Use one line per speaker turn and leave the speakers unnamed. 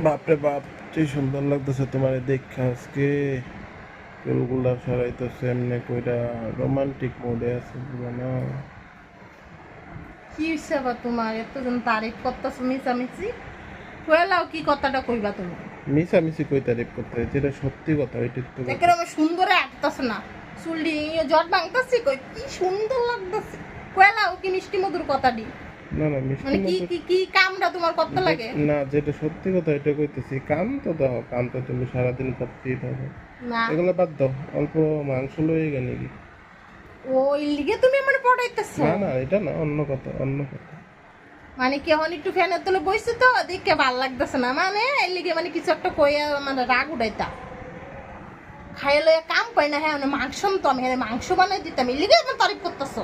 বাপরে বাপ, কি সুন্দর লাগতেছে তোমার দেখা আজকে। চুলগুলা সরাইতেছে এমনি কইরা, রোমান্টিক মোডে আছে পুরো না?
কি হিসাবা তোমার এতজন তারিফ করতেছ মিছামিছি কইলাও কি কথাটা কইবা তুমি
মিশামিশি কই তারিফ করতে হয়? যেটা সত্যি কথা ওইটা তো কথা।
একেবারে আমার সুন্দরে আটতাছ না চুলডি জট ভাঙতাছি কই কি সুন্দর লাগতাছে কইলাও কি মিষ্টি মধুর কথাটি
না না, মিষ্টি
মানে কি
মতো
কি কি কামটা তোমার করতে লাগে
না, যেটা সত্যি কথা এটা কইতেছি। কাম তো দাও, কাম তো তুমি সারাদিন করতেই থাকো।
না
এগুলো বাদ দাও, অল্প মাংস লয়ে গেলে কি?
ওই লিগে তুমি আমার পড়াইতেছ
না না, এটা না, অন্য কথা অন্য কথা।
মানে কি এখন একটু ফ্যানের তলে বসছে তো দেখে ভাল লাগতেছে না মানে এই লিগে মানে কিছু একটা কইয়া মানে রাগ উঠাইতা খাইলে কাম পাই না হ্যাঁ মানে মাংস তো আমি মাংস বানাই দিতাম এই লিগে আমার তারিফ করতেছ